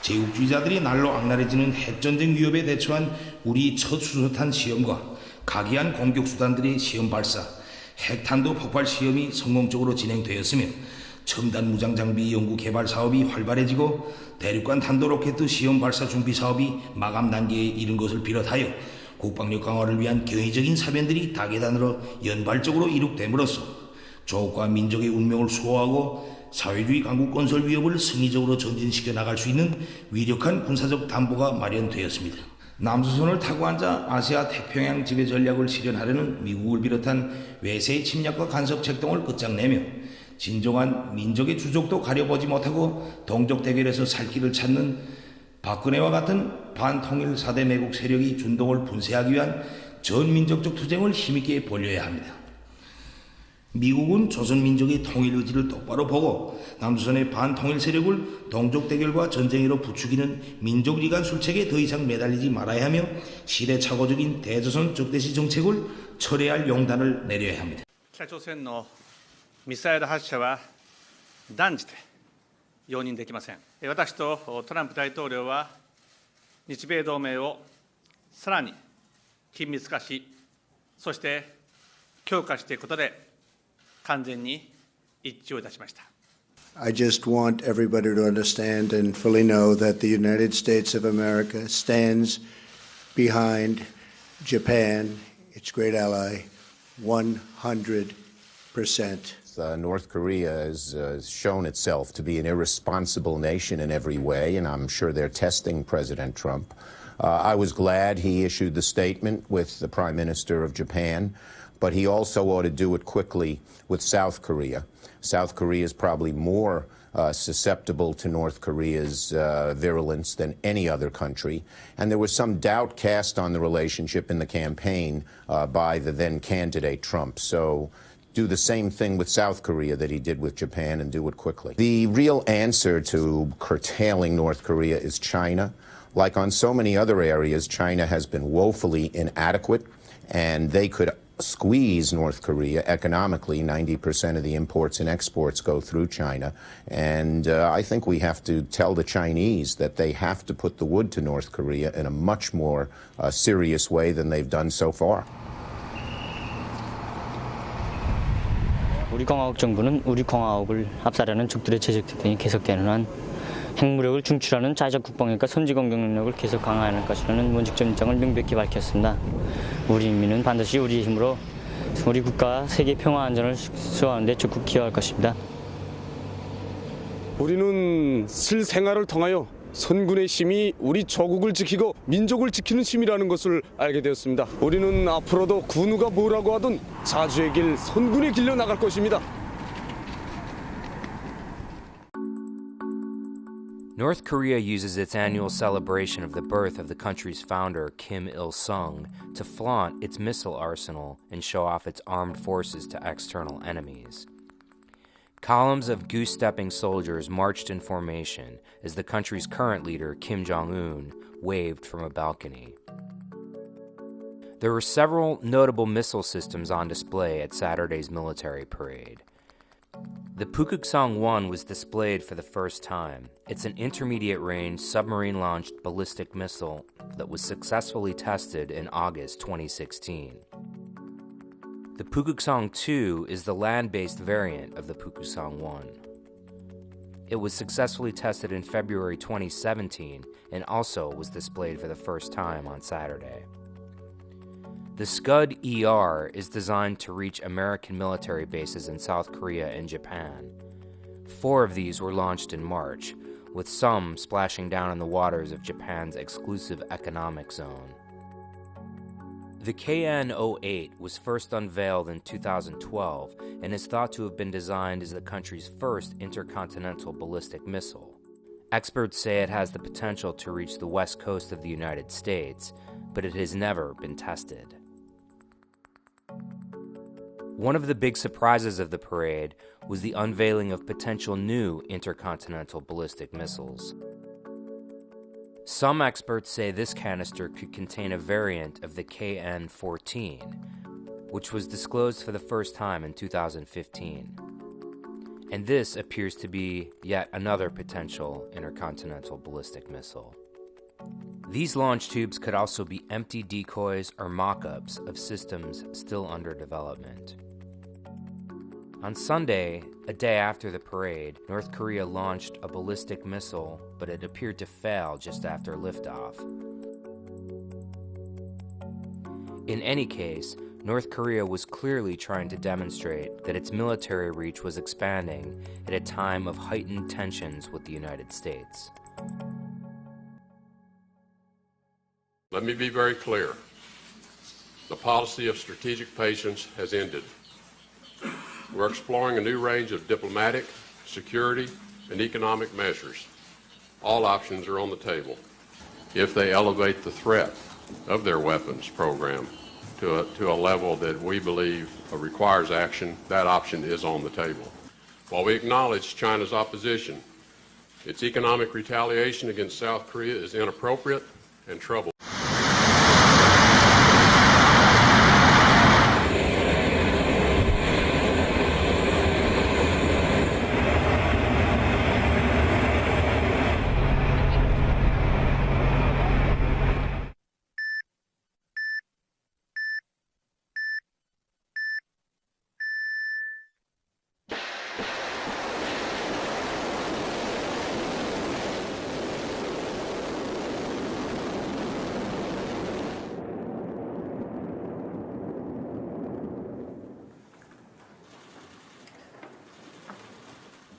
제국주의자들이 날로 악랄해지는 핵전쟁 위협에 대처한 우리 첫 수소탄 시험과 각이한 공격수단들의 시험 발사, 핵탄도 폭발 시험이 성공적으로 진행되었으며 첨단 무장장비 연구 개발 사업이 활발해지고 대륙간 탄도로켓 시험 발사 준비 사업이 마감 단계에 이른 것을 비롯하여 국방력 강화를 위한 견해적인 사변들이 다계단으로 연발적으로 이룩됨으로써 조국과 민족의 운명을 수호하고 사회주의 강국 건설 위협을 승리적으로 전진시켜 나갈 수 있는 위력한 군사적 담보가 마련되었습니다. 남조선을 타고 앉아 아시아 태평양 지배 전략을 실현하려는 미국을 비롯한 외세의 침략과 간섭 책동을 끝장내며 진정한 민족의 주족도 가려보지 못하고 동족 대결에서 살 길을 찾는 박근혜와 같은 반통일 4대 매국 세력이 준동을 분쇄하기 위한 전민족적 투쟁을 힘있게 벌여야 합니다. 미국은 조선민족의 통일 의지를 똑바로 보고 남조선의 반통일 세력을 동족 대결과 전쟁으로 부추기는 민족리간 술책에 더 이상 매달리지 말아야 하며 시대착오적인 대조선 적대시 정책을 철회할 용단을 내려야 합니다. 北朝鮮のミサイル発射は断じて容認できません。私とトランプ大統領は日米同盟をさらに緊密化し、そして強化していくことで完全に一致をいたしました。I just want everybody to understand and fully know that the United States of America stands behind Japan, its great ally, 100%. North Korea has shown itself to be an irresponsible nation in every way, and I'm sure they're testing President Trump. I was glad he issued the statement with the Prime Minister of Japan, but he also ought to do it quickly with South Korea. South Korea is probably more susceptible to North Korea's virulence than any other country. And there was some doubt cast on the relationship in the campaign by the then candidate Trump. So do the same thing with South Korea that he did with Japan and do it quickly. The real answer to curtailing North Korea is China. Like on so many other areas, China has been woefully inadequate, and they could squeeze North Korea economically. 90% of the imports and exports go through China. And I think we have to tell the Chinese that they have to put the wood to North Korea in a much more serious way than they've done so far. 우리 공화국 정부는 우리 공화국을 압살하는 적들의 재적 특징이 계속되는 한 핵무력을 중출하는 자적 국방력과 선제 공격 능력을 계속 강화할 것이라는 원칙적 입장을 명백히 밝혔습니다. 우리 인민은 반드시 우리의 힘으로 우리 국가와 세계 평화 안전을 수호하는 데 적극 기여할 것입니다. 우리는 실생활을 통하여 선군의 힘이 우리 조국을 지키고 민족을 지키는 힘이라는 것을 알게 되었습니다. 우리는 앞으로도 군우가 뭐라고 하든 자주의 길, 선군의 길로 나갈 것입니다. North Korea uses its annual celebration of the birth of the country's founder, Kim Il-sung, to flaunt its missile arsenal and show off its armed forces to external enemies. Columns of goose-stepping soldiers marched in formation as the country's current leader, Kim Jong-un, waved from a balcony. There were several notable missile systems on display at Saturday's military parade. The Pukguksong-1 was displayed for the first time. It's an intermediate-range, submarine-launched ballistic missile that was successfully tested in August 2016. The Pukguksong-2 is the land-based variant of the Pukguksong-1. It was successfully tested in February 2017 and also was displayed for the first time on Saturday. The Scud-ER is designed to reach American military bases in South Korea and Japan. 4 of these were launched in March, with some splashing down in the waters of Japan's exclusive economic zone. The KN-08 was first unveiled in 2012 and is thought to have been designed as the country's first intercontinental ballistic missile. Experts say it has the potential to reach the west coast of the United States, but it has never been tested. One of the big surprises of the parade was the unveiling of potential new intercontinental ballistic missiles. Some experts say this canister could contain a variant of the KN-14, which was disclosed for the first time in 2015. And this appears to be yet another potential intercontinental ballistic missile. These launch tubes could also be empty decoys or mock-ups of systems still under development. On Sunday, a day after the parade, North Korea launched a ballistic missile, but it appeared to fail just after liftoff. In any case, North Korea was clearly trying to demonstrate that its military reach was expanding at a time of heightened tensions with the United States. Let me be very clear. The policy of strategic patience has ended. We're exploring a new range of diplomatic, security, and economic measures. All options are on the table. If they elevate the threat of their weapons program to a level that we believe requires action, that option is on the table. While we acknowledge China's opposition, its economic retaliation against South Korea is inappropriate and troubling.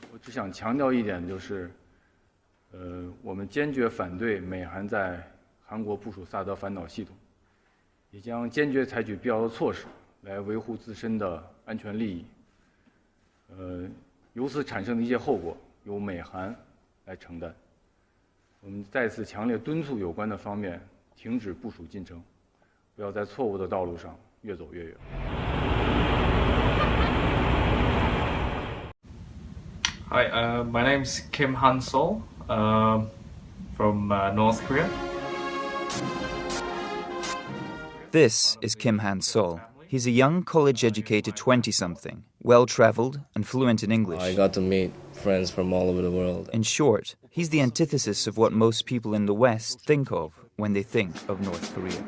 我只想强调一点，就是我们坚决反对美韩在韩国部署萨德反导系统，也将坚决采取必要的措施来维护自身的安全利益。由此产生的一些后果由美韩来承担。我们再次强烈敦促有关的方面停止部署进程，不要在错误的道路上越走越远。Hi, my name's Kim Han-sol from North Korea. This is Kim Han-sol. He's a young college-educated 20-something, well-traveled and fluent in English. I got to meet friends from all over the world. In short, he's the antithesis of what most people in the West think of when they think of North Korea.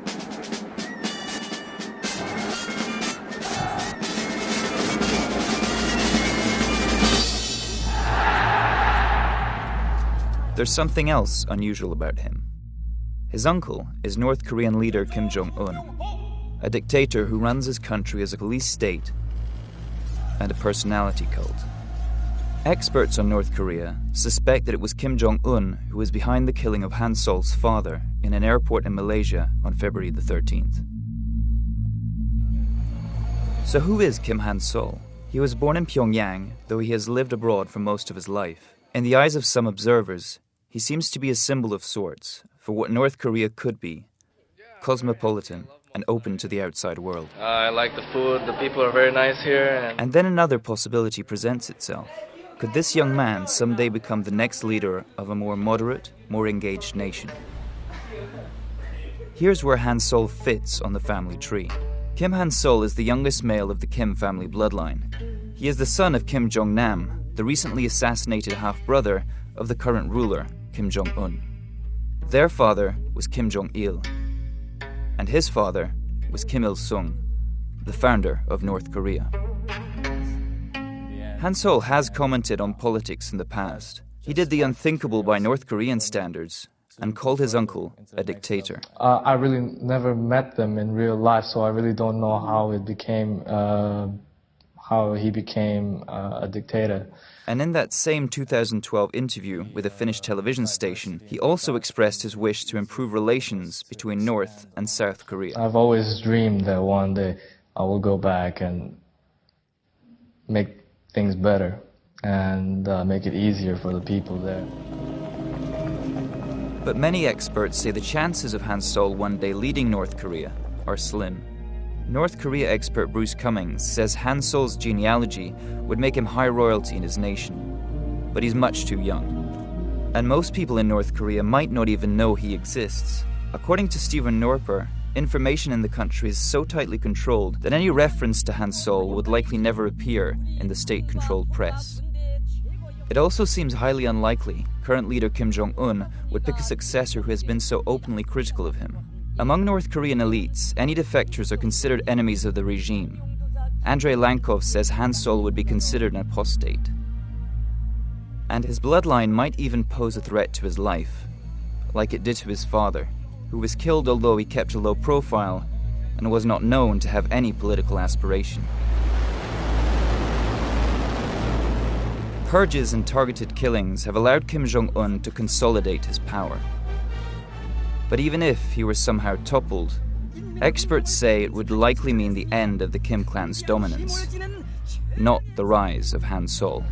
There's something else unusual about him. His uncle is North Korean leader Kim Jong-un, a dictator who runs his country as a police state and a personality cult. Experts on North Korea suspect that it was Kim Jong-un who was behind the killing of Han Sol's father in an airport in Malaysia on February the 13th. So who is Kim Han-sol? He was born in Pyongyang, though he has lived abroad for most of his life. In the eyes of some observers, he seems to be a symbol of sorts for what North Korea could be: cosmopolitan and open to the outside world. I like the food, the people are very nice here. And then another possibility presents itself. Could this young man someday become the next leader of a more moderate, more engaged nation? Here's where Han Sol fits on the family tree. Kim Han Sol is the youngest male of the Kim family bloodline. He is the son of Kim Jong-nam, the recently assassinated half-brother of the current ruler, Kim Jong-un. Their father was Kim Jong-il, and his father was Kim Il-sung, the founder of North Korea. Han Sol has commented on politics in the past. He did the unthinkable by North Korean standards and called his uncle a dictator. I really never met them in real life, so I really don't know how he became a dictator. And in that same 2012 interview with a Finnish television station, he also expressed his wish to improve relations between North and South Korea. I've always dreamed that one day I will go back and make things better and make it easier for the people there. But many experts say the chances of Han Sol one day leading North Korea are slim. North Korea expert Bruce Cummings says Han Sol's genealogy would make him high royalty in his nation, but he's much too young. And most people in North Korea might not even know he exists. According to Stephen Norper, information in the country is so tightly controlled that any reference to Han Sol would likely never appear in the state-controlled press. It also seems highly unlikely current leader Kim Jong-un would pick a successor who has been so openly critical of him. Among North Korean elites, any defectors are considered enemies of the regime. Andrei Lankov says Han Sol would be considered an apostate. And his bloodline might even pose a threat to his life, like it did to his father, who was killed although he kept a low profile and was not known to have any political aspiration. Purges and targeted killings have allowed Kim Jong-un to consolidate his power. But even if he were somehow toppled, experts say it would likely mean the end of the Kim clan's dominance, not the rise of Han Sol.